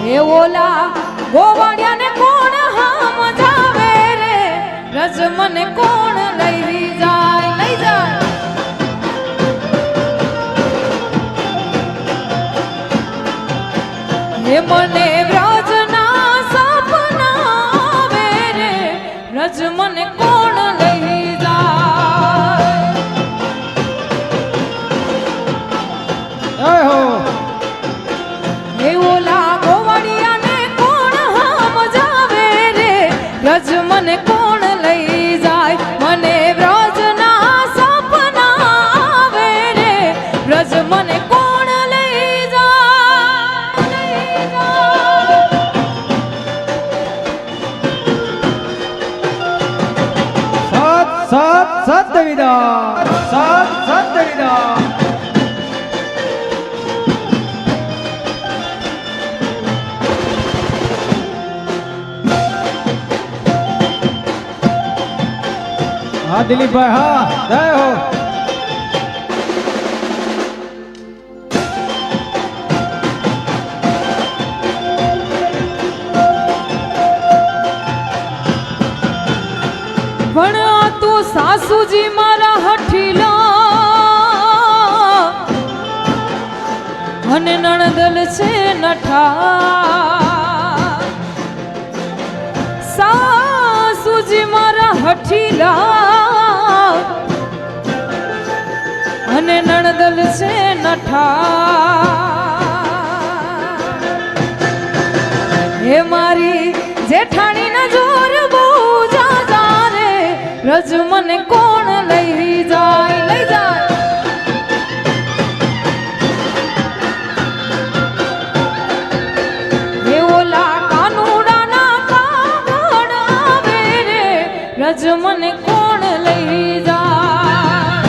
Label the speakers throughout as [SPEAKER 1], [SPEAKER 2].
[SPEAKER 1] એ ઓલા ગોવાળિયાને કોણ હામ જાવે રે રજ મને કોણ લઈ જાય લઈ જાય હે મને વ્રજના સપના આવે રે રજ મને કોણ લઈ જાય હો હે ઓલા ગોવાળિયાને કોણ હામ જાવે રે રજ મને કોણ લઈ જાય મને વ્રજના સપના આવે રે રજ મને કોણ લઈ જાય
[SPEAKER 2] સત સત વિદા સત સત વિદા હા દિલીપભાઈ હા જય હો
[SPEAKER 1] પણ તું સાસુજી મારા હઠીલા અને નણદલ છે નઠા સાસુજી મારા હઠીલા અને નણદલ છે નઠા હે મારી જેઠાણી ના જોર બહુ રજ મને કોણ લઈ જાય લઈ જાય હે ઓલા કાનુડાના કાગળ આવે રે રજ મને કોણ લઈ જાય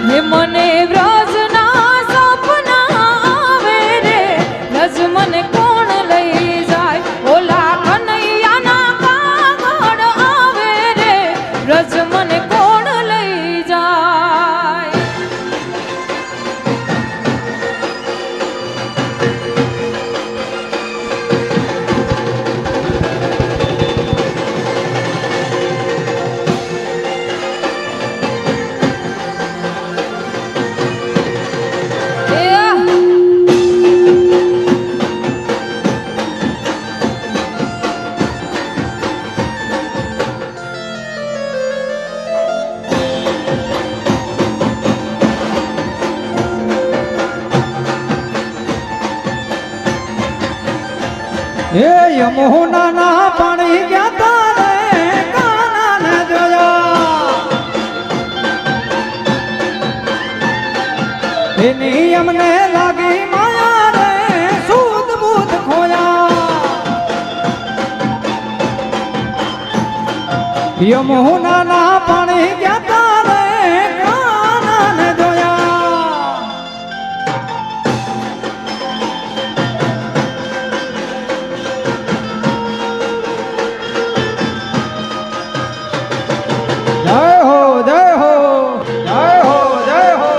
[SPEAKER 1] હે મને વ્રજના સપના આવે રે રજ મને કોણ લઈ જાય ઓલા કનૈયાના કાગળ આવે રે રજ મને કોણ લઈ જાય
[SPEAKER 2] હે યમુના ના પાણી ગયા તારે કાના ને જોયા એની અમને લાગી માયા રે સૂદ બૂદ ખોયા યમુના ના પાણી ગયા તારે કાના ને જોયા જય હો જય હો જય હો જય હો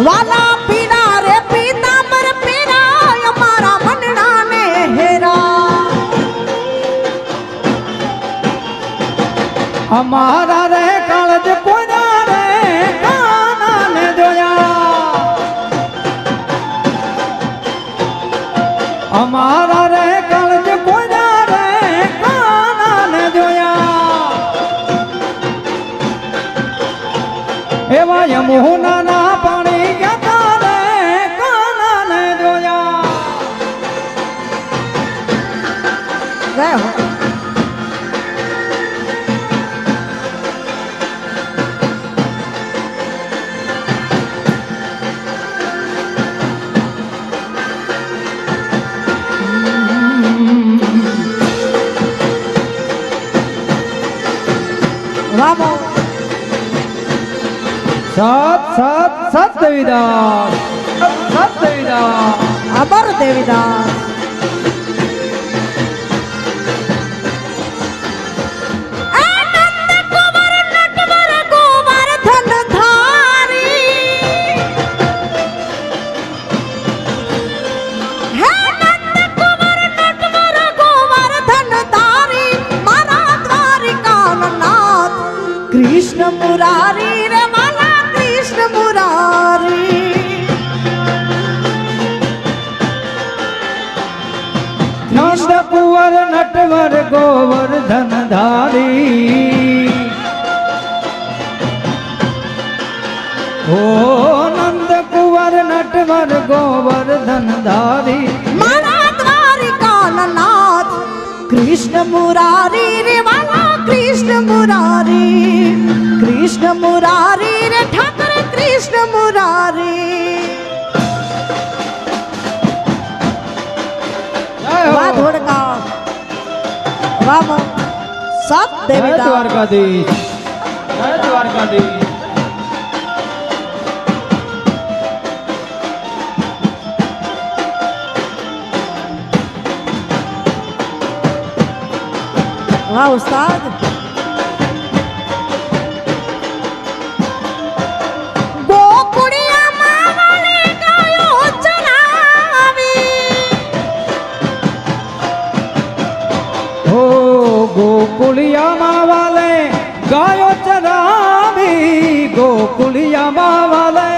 [SPEAKER 3] વાલા પીના રે પીતાંબર પીરાય મારા મનડા ને હેરા
[SPEAKER 2] અમારા રે કાળજ કોના રે કાના ને જોયા અમારા રે કાળજ કોના રે કાના ને જોયા એવા યમુના ના પાણી ગયા રે કાના ને જોયા
[SPEAKER 3] જય હો વામો
[SPEAKER 2] સત સત સત દેવીદાસ સત દેવીદાસ
[SPEAKER 3] અમર દેવીદાસ કૃષ્ણ મુરારી રે માલા કૃષ્ણ મુરારી
[SPEAKER 2] નંદ કુંવર નટવર ગોવર્ધન ધારી ઓ નંદ કુંવર નટવર ગોવર્ધન ધારી
[SPEAKER 3] મારા દ્વારિકાનાથ કૃષ્ણ મુરારી રે વાલા કૃષ્ણ મુરારી કૃષ્ણ મુરારી રે ઠાકર કૃષ્ણ મુરારી વાહ ધોળકા વાહ સત
[SPEAKER 2] જય
[SPEAKER 3] દેવીદાસ
[SPEAKER 2] દ્વારકાધીશ જય દ્વારકાધીશ
[SPEAKER 3] વાહ ઉસ્તાદ ગોકુળિયામાં વાલે ગાયો ચરાવી
[SPEAKER 2] હો ગોકુળિયામાં વાલે ગાયો ચરાવી ગોકુળિયામાં વાલે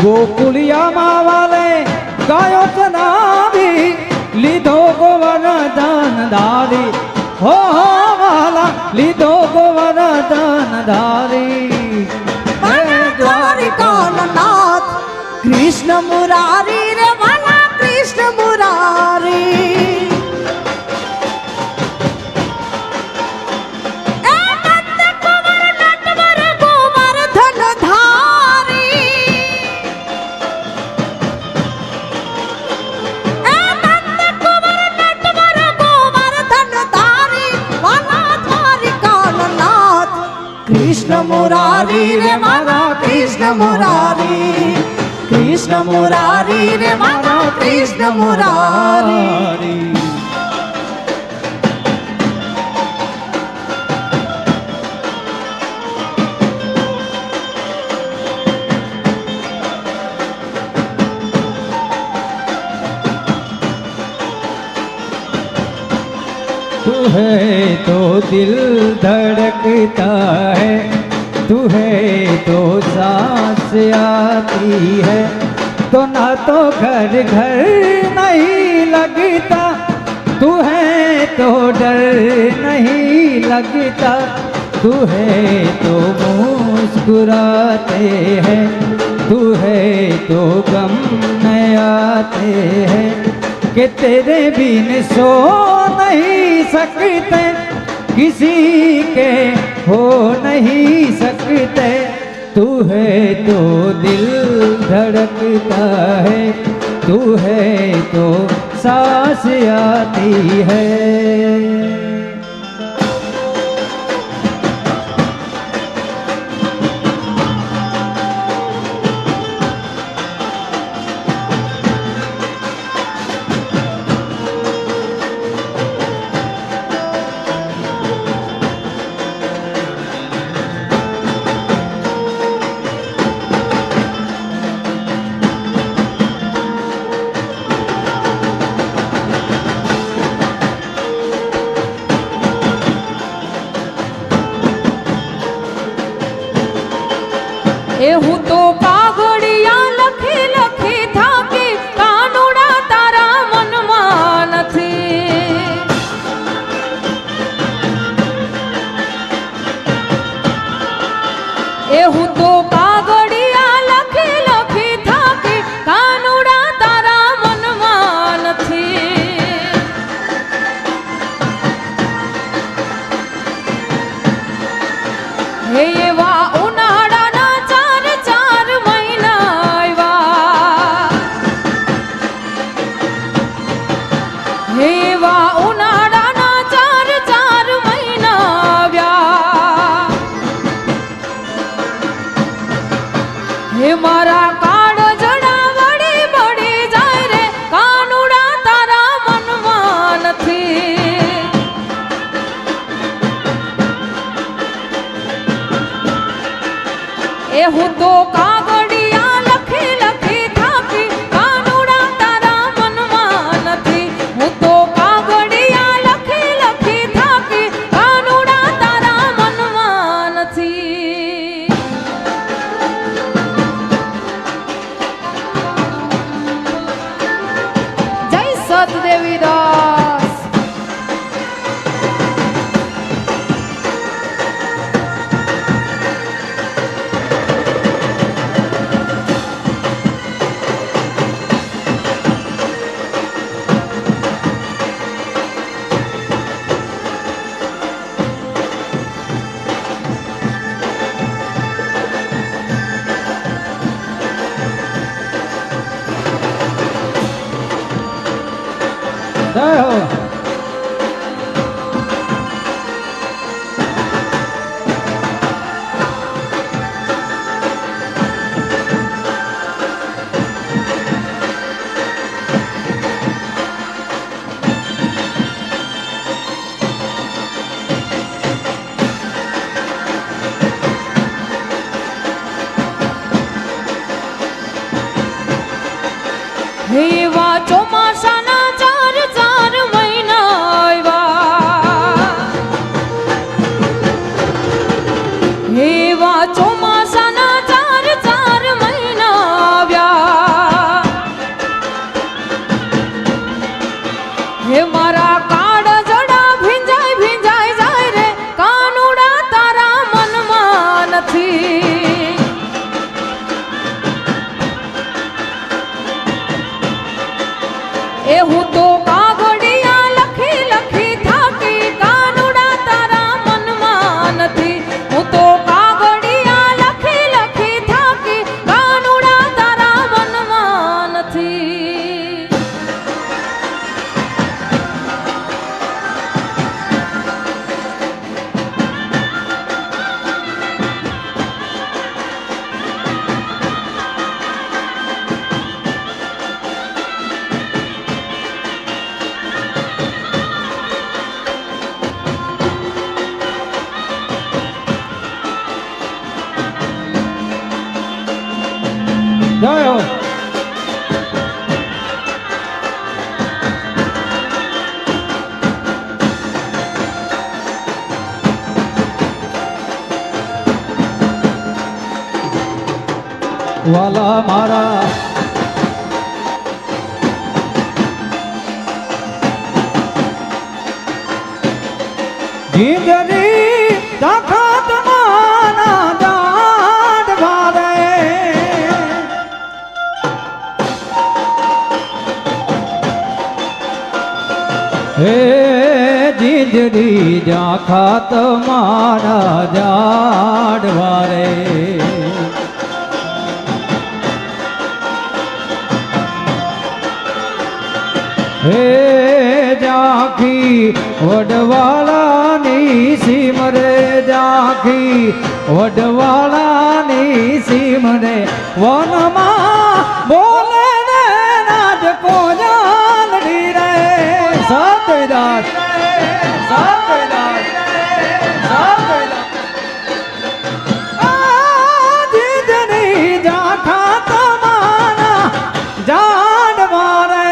[SPEAKER 2] ગોકુળિયામાં વાલે ગાયો ચરાવી લીધો ગોવર્ધન ધારી હો વાલા લીધો ગોવર્ધન ધારી
[SPEAKER 3] મારા દ્વારિકાનાથ કૃષ્ણ મુરારી રે વાલા કૃષ્ણ મુરારી એ નંદ કુંવર નટવર ગોવર્ધન ધારી એ નંદ કુંવર નટવર ગોવર્ધન ધારી વાલા દ્વારિકાનાથ કૃષ્ણ મુરારી રે મારા કૃષ્ણ મુરારી કૃષ્ણ મુરારી રે મારા કૃષ્ણ મુરારી
[SPEAKER 2] तू है तो दिल धड़कता है तू है तो सांस आती है तो ना तो घर घर नहीं लगता तू है तो डर नहीं लगता तू है तो मुस्कुराते हैं तू है तो गम न आते हैं कि तेरे बिन सो नहीं सकते किसी के हो नहीं सकते तू है तो दिल धड़कता है तू है तो सांस आती है જય હો. વાલા મારા જીંદરી તાકાત માના દાડ વારે હે જીંદરી જાખાત મારા દાડ વારે હે જાખી વડવાળાની સીમ રે જાખી વડવાળાની સીમ રે વનમાં બોલે ને રાજ કોજાલડી રે સતદાસ સતદાસ જીજની જાખા તમારા જાડવા રે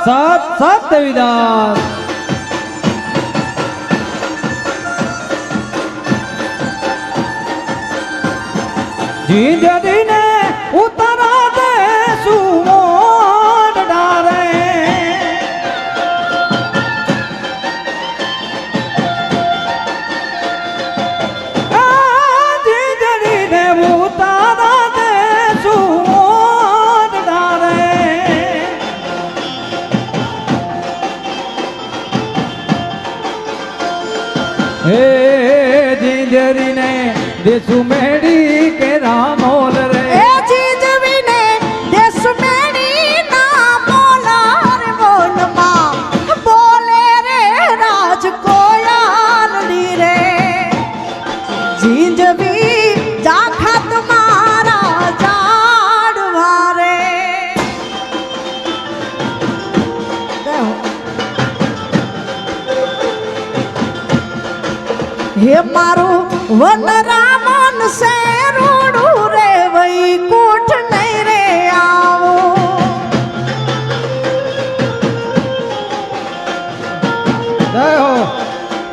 [SPEAKER 2] સત સત દેવીદાસ જીંદડી ને ઉતરા દે સુમોડ ડારે જીંદડી ને ઉતરા દે સુમોડ ડારે હે જીંદરી ને દેસુ મેડી કે રામોલ રે
[SPEAKER 3] એ જીજવીને દેશ મેળી ના મોલાર બોલમાં બોલે રે રાજ કોયાલડી રે જીજવી જાખત મારા જાડવા રે હે મારું વન રામન સે રોડું રે વૈકુંઠ નહીં રે આવો
[SPEAKER 2] જય હો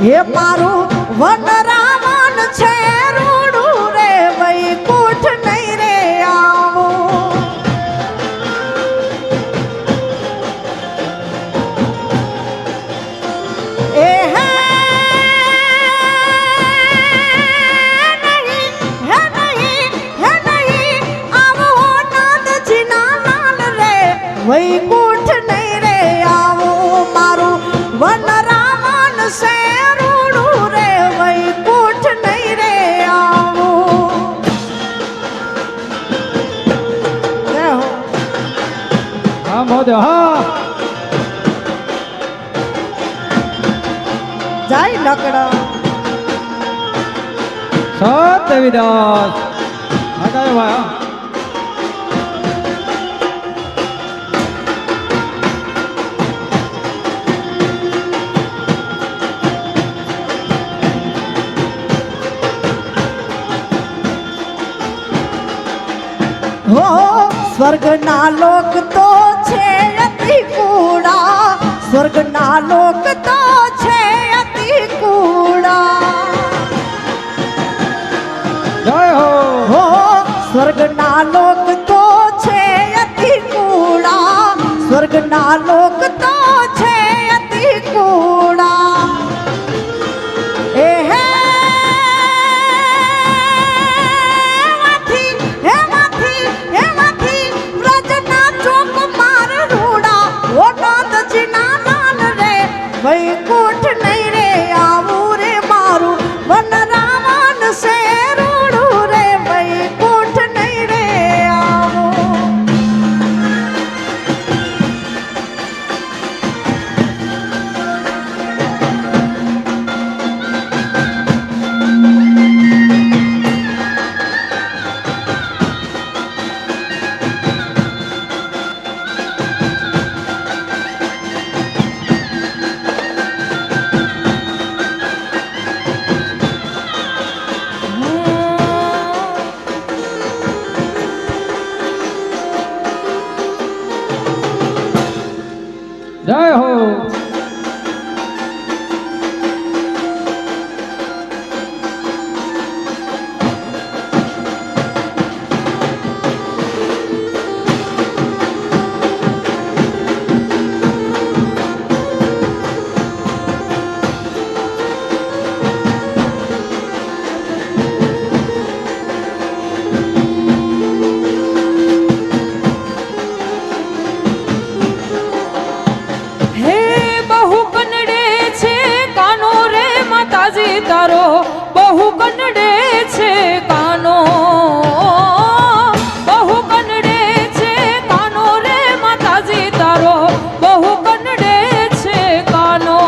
[SPEAKER 3] હે મારું વન રામન છે રોડું રે વૈકુંઠ નહીં રે આવો એ હે વૈકુંઠ નહીં રે આવું મારું વન રામન સે રૂડું રે વૈકુંઠ નહીં રે આવું
[SPEAKER 2] હા મોદ હા
[SPEAKER 3] જાય લકડા
[SPEAKER 2] સત દેવીદાસ હટાયો ભાઈ
[SPEAKER 3] હો સ્વર્ગના લોક તો છે અતિ કૂડા સ્વર્ગના લોક તો છે અતિ કૂડા
[SPEAKER 2] જય હો
[SPEAKER 3] સ્વર્ગના લોક તો છે અતિ કૂડા સ્વર્ગ સ્વર્ગના લોક તો છે અતિ કુડા એ હે વૈકુંઠ નહીં રે આવું રે મારું વન રાવણ સે રૂડું રે વૈકુંઠ નહીં રે આવું
[SPEAKER 2] જય હો.
[SPEAKER 1] તારો બહુ કનડે છે કાનો બહુ કનડે છે કાનો રે માતાજી તારો બહુ કનડે છે કાનો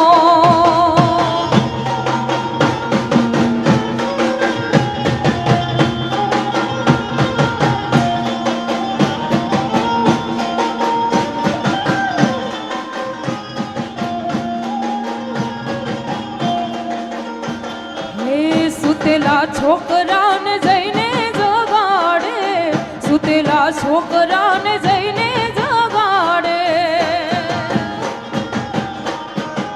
[SPEAKER 1] સુતેલા છોકરાને જઈને જગાડે સુતેલા છોકરાને જઈને જગાડે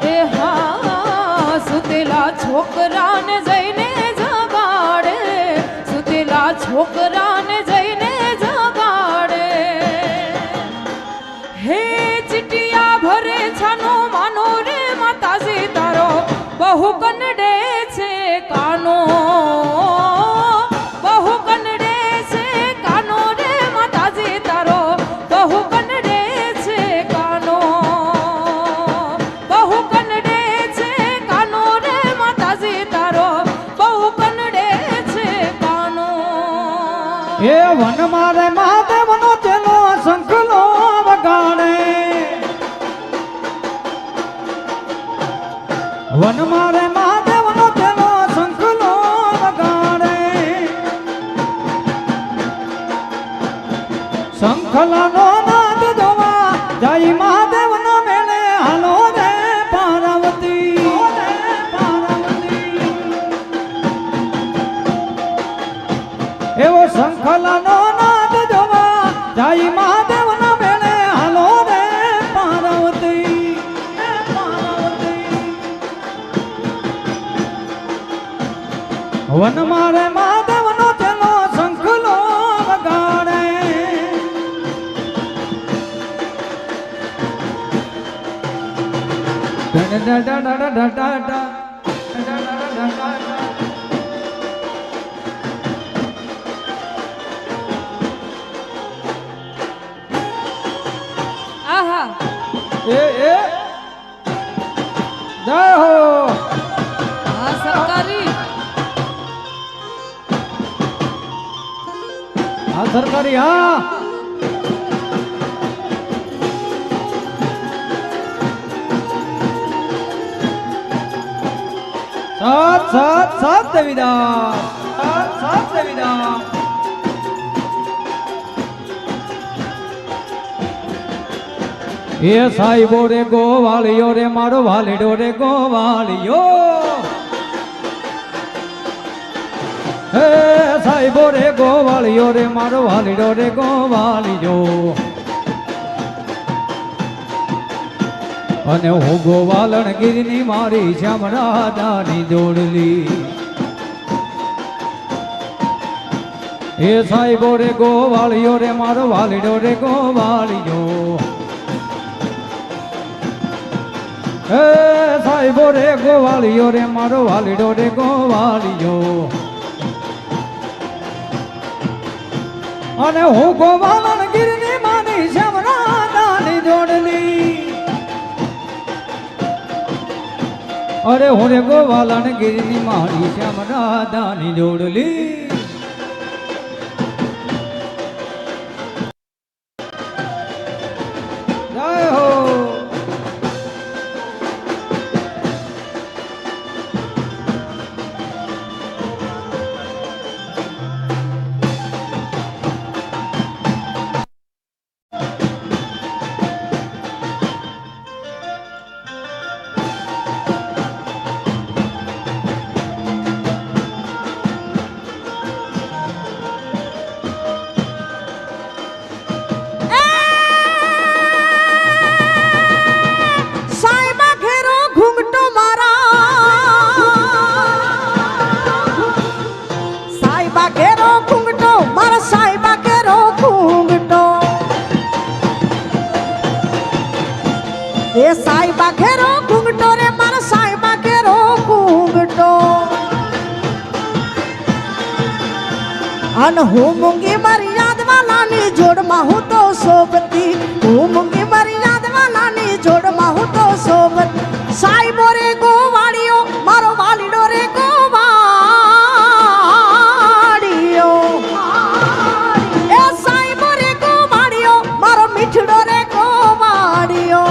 [SPEAKER 1] એ હા સુતેલા છોકરાને જઈને જગાડે સુતેલા છોકરાને જઈને જગાડે હે ચીટિયા ભરે છાનો માનો રે માતાજી તારો બહુ કનડે છે કાનો બહુ કનડે છે કાનો રે માતાજી તારો બહુ કનડે છે કાનો બહુ કનડે છે કાનો રે માતાજી તારો બહુ કનડે છે કાનો
[SPEAKER 2] એ વન મારે મહાદેવનો તેનો શંખલો વગાડે વન મારે મહાદેવનો તેનો શંખલો વગાડે શંખલાનો નાદ જોવા જય મહાદેવના મેળે હાલો રે પાર્વતી એવો શંખલાનો નાદ જોવા જય મહાદેવના મેળે હાલો રે પાર્વતી વન મારે મહાદેવનો તેનો શંખલો વગાડે
[SPEAKER 1] આહા
[SPEAKER 2] એ જય હો.
[SPEAKER 1] આ સરકારી
[SPEAKER 2] હા સરકારી હા સાત દેવીદાસ સાત દેવીદાસ એ સાહેબો રે ગોવાળિયો રે મારો વાલીડો રે ગોવાળિયો હે સાહેબો રે ગોવાળિયો રે મારો વાલીડો રે ગોવાળિયો અને હું ગોવાલણ ગીરની મારી શ્યામ રાધાની જોડલી એ સાહેબો રે ગોવાળિયો રે મારો વાલીડો રે ગોવાળિયો હે સાહેબો રે ગોવાળિયો રે મારો વાલીડો રે ગોવાળિયો અને હું ગોવાળન ગીરની માની શ્યામરાધાની જોડલી અરે હું રે ગોવાળન ગીરની માની શ્યામરાધાની જોડલી જય હો
[SPEAKER 3] સાહેબા ઘેરો ઘૂંઘટો મારા સાહેબા ઘેરો ઘૂંઘટો મારા સાહેબા ઘેરો ઘૂંઘટો એ સાહેબા ઘેરો ઘૂંઘટો રે મારા સાહેબા ઘેરો ઘૂંઘટો અન હું મૂંગી મારી યાદવાલાની જોડમાં હું તો સોબતી હું મૂંગી મારી યાદવાલાની જોડમાં હું તો સોબત સાહેબો રે ગોવાળિયો મારો વાલીડો રે ગોવાળિયો એ સાહેબો રે ગોવાળિયો મારો મીઠડો રે ગોવાળિયો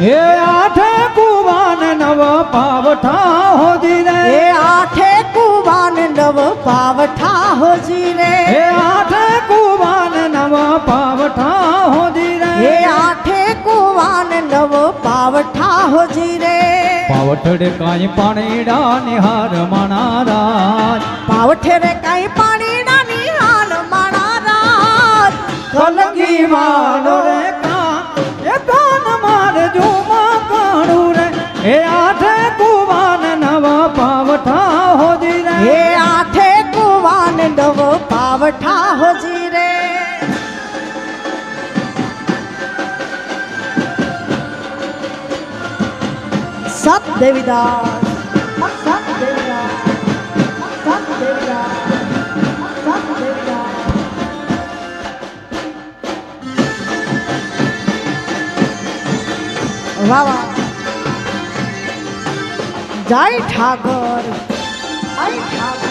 [SPEAKER 2] હે આઠે કુવાન નવ પાવઠા હોજી રે
[SPEAKER 3] એ આઠે કુવાન નવ પાવઠા હોજી રે
[SPEAKER 2] હે આઠે કુવાન નવ પાવઠા હોજી રે
[SPEAKER 3] એ આઠે કુવાન નવ પાવઠા હોજી રે
[SPEAKER 2] પાવઠડે કાંઈ પાણીડા નિહાર મણારાજ
[SPEAKER 3] પાવઠે રે કાંઈ પાણીના નિહાલ માણા રાત
[SPEAKER 2] કલગી વાળો રે કાન એ કાન મારે જોમાં કાળું રે હે આઠે કુવાન નવ પાવઠા હોજી રે
[SPEAKER 3] એ આઠે કુવાન નવ પાવઠા હોજી રે સત દેવીદાસ સત દેવીદાસ સત દેવીદાસ સત દેવીદાસ વાહ વાહ જય ઠાકર જય ઠાકર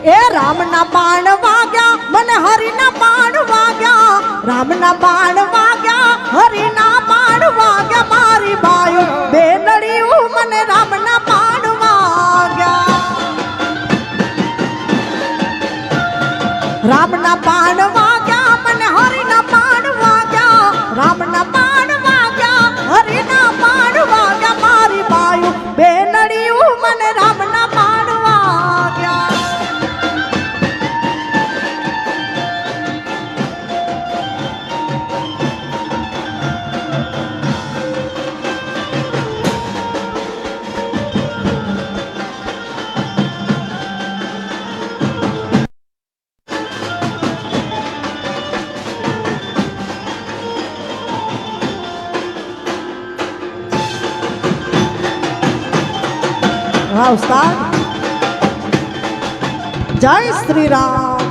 [SPEAKER 3] એ રામના બાણ વાગ્યા મને હરિના બાણ વાગ્યા રામના બાણ વાગ્યા હરિના બાણ વાગ્યા મારી બાયો બે નળિયું મને રામના બાણ વાગ્યા રામના બાણ વાગ્યા મને હરિના બાણ વાગ્યા રામના બાણ વાગ્યા હરિના બાણ વાગ્યા મારી બાયો બે નળિયું મને રામના બાણ વાગ્યા વાહ ઉસ્તાદ જય શ્રી રામ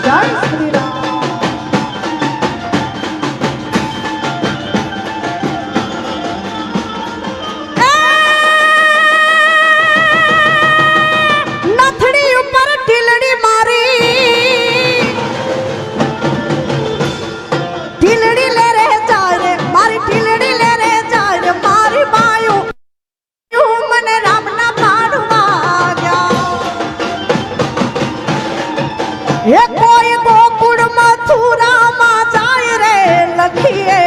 [SPEAKER 3] જય શ્રી રામ નથડી ઉપર ટીલડી મારી ટીલડી લે રે જાય રે મારી ટીલડી લે રે જાય રે મારી બાયો મને રામના બાણ વાગ્યા એ કોઈ ગોકુળ મથુરામાં જાય રે લખીએ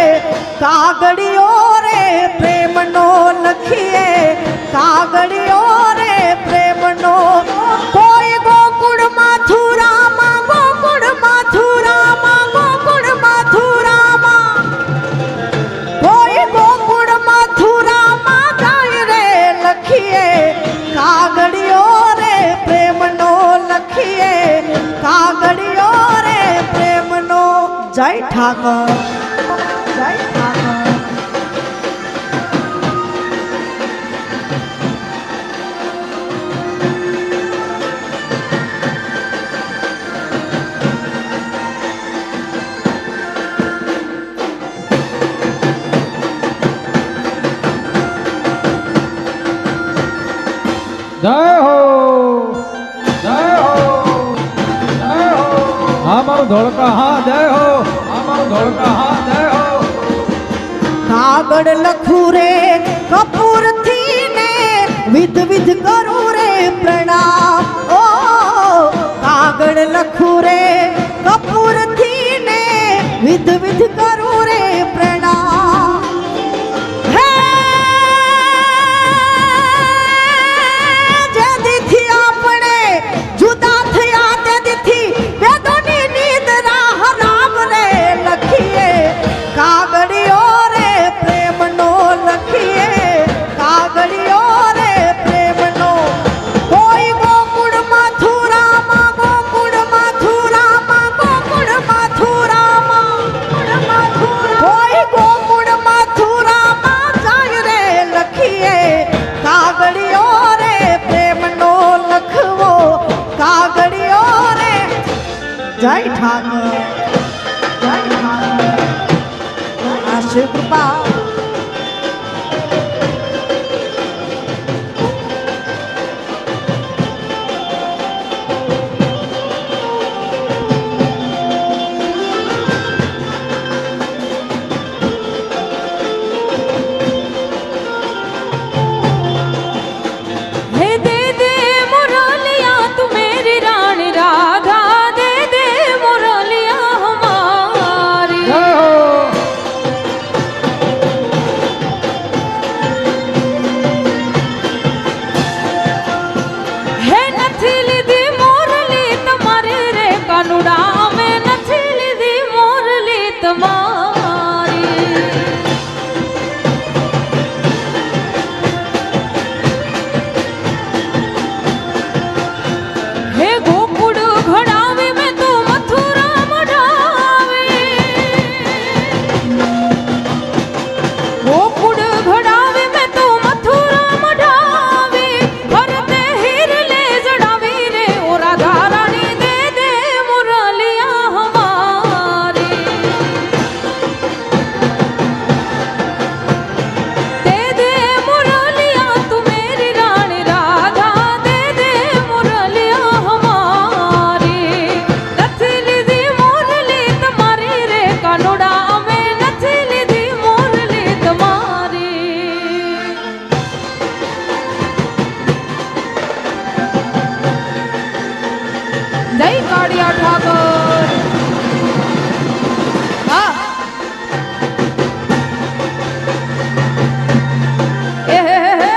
[SPEAKER 3] કાગળિયો રે પ્રેમનો લખીએ કાગળિયો રે પ્રેમનો કોઈ ગોકુળ મથુરામાં ગોકુળ મથુરામાં ગોકુળ મથુરામાં કોઈ ગોકુળ મથુરામાં જાય રે લખીએ કાગળિયો રે પ્રેમનો લખીએ ઠાકર જય ઠાકર
[SPEAKER 2] જય હો જય હો જય હો હા મારું ધોળકા હા જય હો હા મારું ધોળકા હા જય હો
[SPEAKER 3] કાગળ લખું રે કપૂર થી ને વિધ વિધ કરું રે પ્રણામ ઓ કાગળ લખું રે કપૂર થી ને વિધ વિધ કરું રે પ્રણામ હે જેદીથી આપણે જુદા થયા તેદીથી વેદોની નિંદરા હરામ રે લખીએ કાગળિયો રે પ્રેમનો લખીએ કાગળિયો રે પ્રેમનો કોઈ ગોકુળ મથુરામાં ગોકુળ મથુરામાં ગોકુળ મથુરામાં કોઈ ગોકુળ મથુરામાં જાય રે લખીએ કાગળિયો રે પ્રેમનો લખવો કાગળિયો રે જય ઠાકર જય ઠાકર આ શિવ કૃપા
[SPEAKER 1] हे दे दे मुरलिया तू मेरी रानी राधा दे दे मुरलिया हमारी
[SPEAKER 2] જય હો
[SPEAKER 1] હે નથી લીધી મોરલી તમારી રે કાનુડા મેં નથી લીધી મોરલી તમારી હે ગોકુળ ઘડાવી મેં તો મથુરા મઢાવી ગોકુળ ઘડાવી મેં તો મથુરા મઢાવી ફરતે હીર લે જડાવી રે ઓ રાધા રાણી દે દે મુરલિયા હમારી दे दे मुरलिया तू मेरी रानी राधा दे दे मुरलिया हमारी નથી લીધી મોરલી તમારી રે કાનુડા અમે નથી લીધી મોરલી તમારી જય કાળિયા ઠાકર હા એ હે હે હે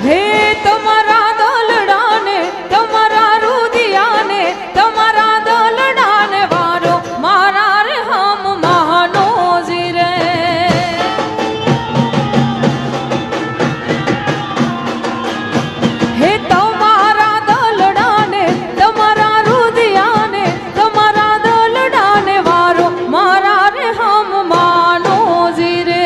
[SPEAKER 1] હે તમારા દલડાને તમારા રુદિયાને તમારા દલડાને વારો મારા રે હમ મહાનોજી રે હે તમારા દલડાને તમારા રુદિયાને તમારા દલડાને વારો મારા રે હમ મહાનોજી રે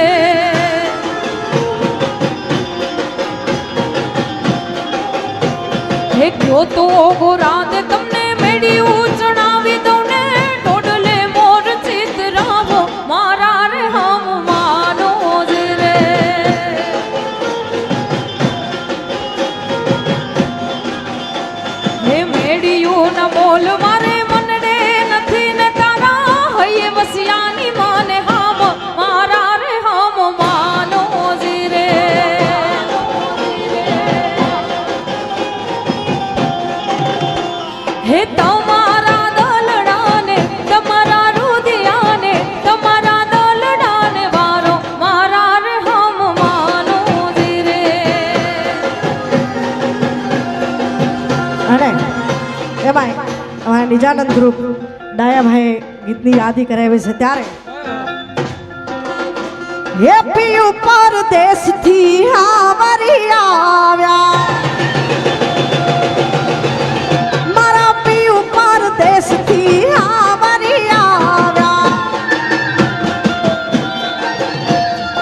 [SPEAKER 1] હે કયો તો ગોરાદ તમને મેળ્યું ચણાવી દઉં ને ટોડલે મોર ચિતરાવો મારા રે હમ માનોજ રે હે મેળ્યું ન મોલ મારે મનડે નથી ને તારા હૈયે વસિયાની માને હામ મારા રે હમ માનોજ રે હે તમારા દલડાને તમારા રુદિયાને તમારા દલડાને વારો મારા રે હમ માનોજી રે
[SPEAKER 3] અને એમાં અમારા નિજાનંદ ગ્રુપ ડાયાભાઈ ગીતની યાદી કરાવી છે ત્યારે હે પિયું પરદેશથી હાવરી આવ્યા મારા પિયું પરદેશથી હાવરી આવ્યા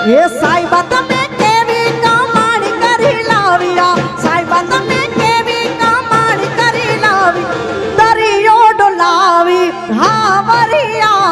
[SPEAKER 3] હે સાહેબા તમે કેવી કમાણી કરી લાવ્યા સાહેબા તમે કેવી કમાણી કરી લાવી દરિયો ડોલાવી હાવરી આવ્યા